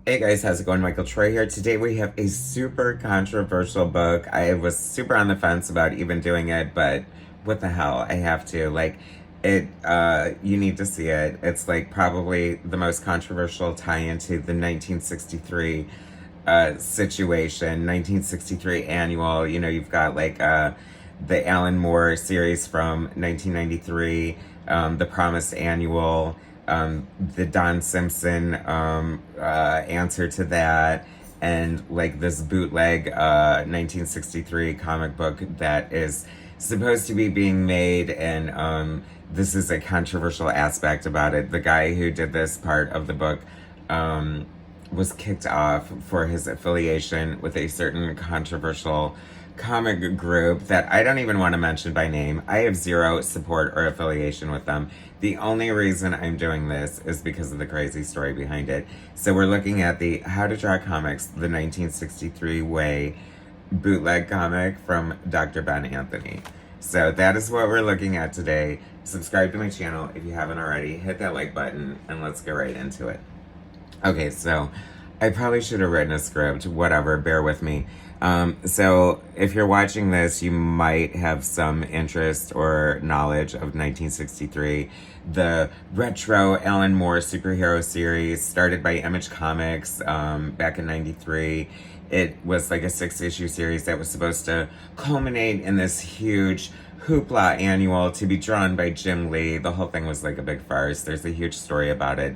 Hey guys, how's it going? Michael Troy here. Today we have a super controversial book. I was super on the fence about even doing it, but what the hell? I have to. You need to see it. It's like probably the most controversial tie into the 1963 situation, 1963 annual. You know, you've got the Alan Moore series from 1993, the Promised Annual, the Don Simpson answer to that, and like this bootleg 1963 comic book that is supposed to be being made, and this is a controversial aspect about it. The guy who did this part of the book was kicked off for his affiliation with a certain controversial comic group that I don't even want to mention by name. I have zero support or affiliation with them. The only reason I'm doing this is because of the crazy story behind it. So we're looking at the How to Draw Comics, the 1963 way bootleg comic from Dr. Ben Anthony. So that is what we're looking at today. Subscribe to my channel if you haven't already. Hit that like button and let's get right into it. Okay, so I probably should have written a script, whatever, bear with me. So if you're watching this, you might have some interest or knowledge of 1963. The retro Alan Moore superhero series started by Image Comics back in 93. It was like a 6-issue series that was supposed to culminate in this huge hoopla annual to be drawn by Jim Lee. The whole thing was like a big farce. There's a huge story about it.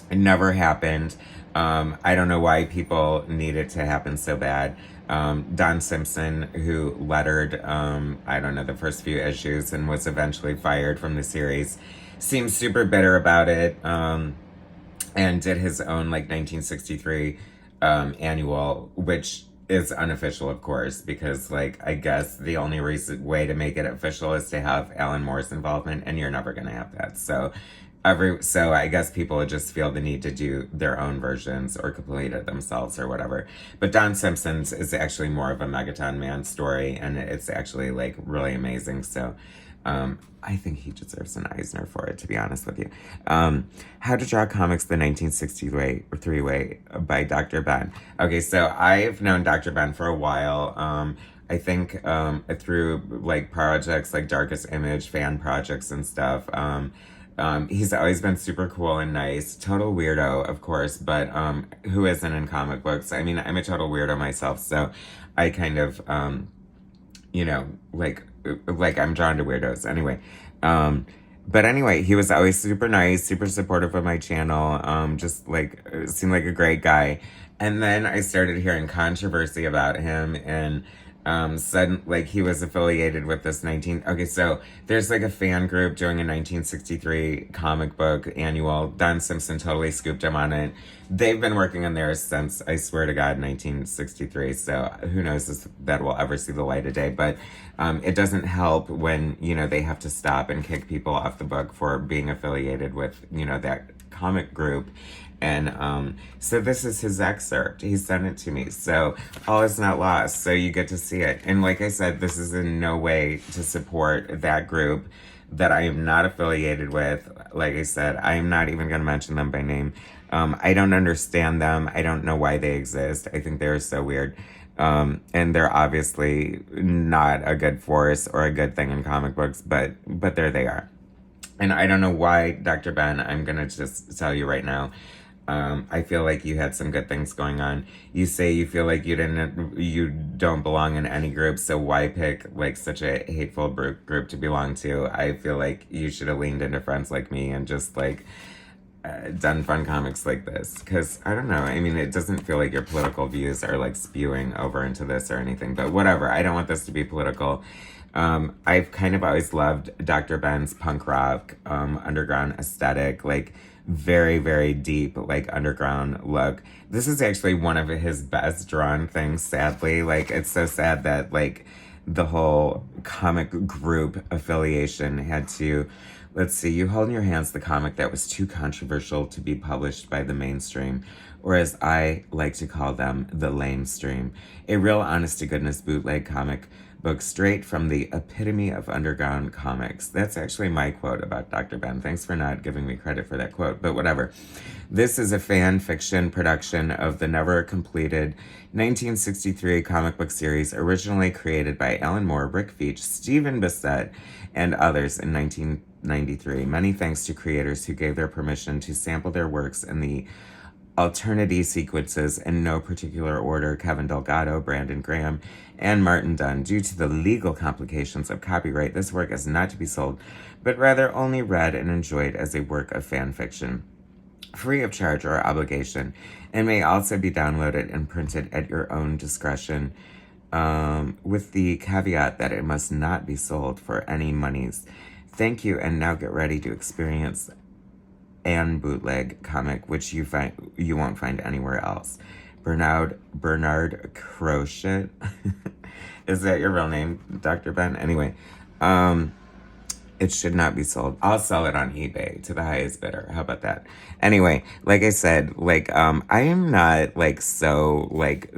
It never happened. I don't know why people need it to happen so bad. Don Simpson, who lettered, I don't know, the first few issues and was eventually fired from the series, seems super bitter about it, and did his own, like, 1963 annual, which is unofficial, of course, because, like, I guess the only way to make it official is to have Alan Moore's involvement, and you're never going to have that. So I guess people just feel the need to do their own versions or complete it themselves or whatever. But Don Simpson's is actually more of a Megaton Man story, and it's actually like really amazing. So I think he deserves an Eisner for it, to be honest with you. How to Draw Comics the 1963 Way by Dr. Ben. Okay, so I've known Dr. Ben for a while. I think through like projects like Darkest Image, fan projects and stuff. He's always been super cool and nice. Total weirdo, of course, but who isn't in comic books? I mean, I'm a total weirdo myself, so I kind of, you know, like I'm drawn to weirdos. Anyway, but anyway, he was always super nice, super supportive of my channel. Just like seemed like a great guy. And then I started hearing controversy about him, and sudden, like he was affiliated with this okay, so there's like a fan group doing a 1963 comic book annual. Don Simpson totally scooped him on it. They've been working on theirs since, I swear to God, 1963, so who knows if that will ever see the light of day. But it doesn't help when, you know, they have to stop and kick people off the book for being affiliated with, you know, that comic group. And so this is his excerpt. He sent it to me. So all is not lost. So you get to see it. And like I said, this is in no way to support that group that I am not affiliated with. Like I said, I am not even going to mention them by name. I don't understand them. I don't know why they exist. I think they're so weird. And they're obviously not a good force or a good thing in comic books, but there they are. And I don't know why, Dr. Ben, I'm going to just tell you right now, I feel like you had some good things going on. You say you feel like you don't belong in any group, so why pick like such a hateful group to belong to? I feel like you should have leaned into friends like me and just like done fun comics like this. Because I don't know, I mean, it doesn't feel like your political views are like spewing over into this or anything, but whatever. I don't want this to be political. I've kind of always loved Dr. Ben's punk rock, underground aesthetic, like very, very deep, like underground look. This is actually one of his best drawn things, sadly. Like, it's so sad that like the whole comic group affiliation had to, let's see, you hold in your hands the comic that was too controversial to be published by the mainstream, or as I like to call them, the lamestream. A real honest-to-goodness bootleg comic book straight from the epitome of underground comics. That's actually my quote about Dr. Ben. Thanks for not giving me credit for that quote, but whatever. This is a fan fiction production of the never completed 1963 comic book series originally created by Alan Moore, Rick Veitch, Stephen Bissett, and others in 1993. Many thanks to creators who gave their permission to sample their works in the alternity sequences in no particular order: Kevin Delgado, Brandon Graham, and Martin Dunn. Due to the legal complications of copyright, this work is not to be sold, but rather only read and enjoyed as a work of fan fiction, free of charge or obligation, and may also be downloaded and printed at your own discretion, with the caveat that it must not be sold for any monies. Thank you, and now get ready to experience an bootleg comic, which you won't find anywhere else. Bernard Crochet. Is that your real name, Dr. Ben? Anyway, it should not be sold. I'll sell it on eBay to the highest bidder. How about that? Anyway, like I said, like, I am not, like, so, like,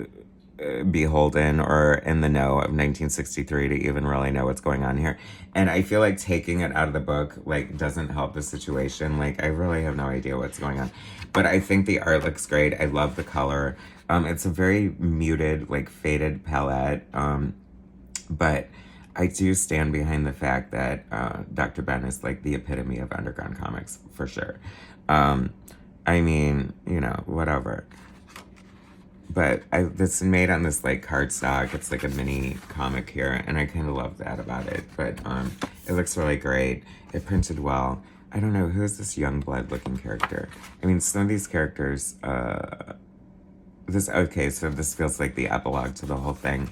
beholden or in the know of 1963 to even really know what's going on here. And I feel like taking it out of the book, like, doesn't help the situation. Like, I really have no idea what's going on. But I think the art looks great. I love the color. It's a very muted, like, faded palette. But I do stand behind the fact that Dr. Ben is, like, the epitome of underground comics, for sure. I mean, you know, whatever. But this is made on this, like, cardstock. It's like a mini comic here, and I kind of love that about it. But it looks really great. It printed well. I don't know, who is this Youngblood looking character? I mean, some of these characters, okay, so this feels like the epilogue to the whole thing.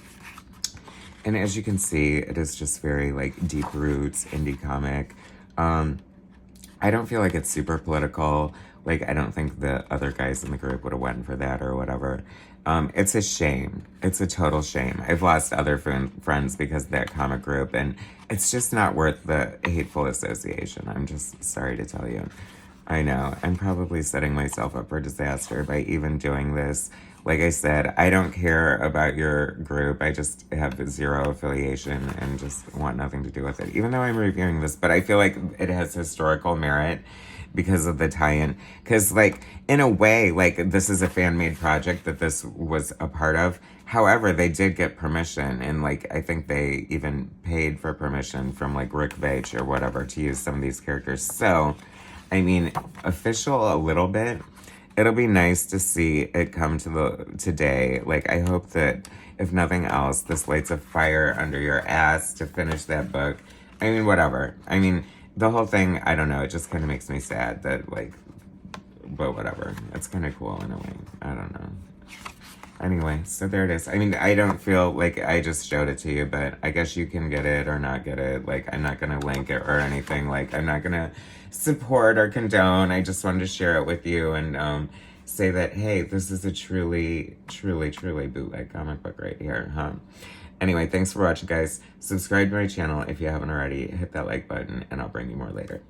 And as you can see, it is just very, like, deep roots, indie comic. I don't feel like it's super political. Like, I don't think the other guys in the group would have went for that or whatever. It's a shame. It's a total shame. I've lost other friends because of that comic group, and it's just not worth the hateful association. I'm just sorry to tell you. I know. I'm probably setting myself up for disaster by even doing this. Like I said, I don't care about your group. I just have zero affiliation and just want nothing to do with it, even though I'm reviewing this. But I feel like it has historical merit because of the tie-in. Because, like, in a way, like, this is a fan-made project that this was a part of. However, they did get permission, and, like, I think they even paid for permission from, like, Rick Veitch or whatever to use some of these characters. So, I mean, official a little bit. It'll be nice to see it come to today. Like, I hope that, if nothing else, this lights a fire under your ass to finish that book. I mean, whatever. I mean, the whole thing, I don't know, it just kind of makes me sad that, like, but whatever. It's kind of cool in a way. I don't know. Anyway, so there it is. I mean, I don't feel like I just showed it to you, but I guess you can get it or not get it. Like, I'm not going to link it or anything. Like, I'm not going to support or condone. I just wanted to share it with you and say that, hey, this is a truly, truly, truly bootleg comic book right here, huh? Anyway, thanks for watching, guys. Subscribe to my channel if you haven't already. Hit that like button, and I'll bring you more later.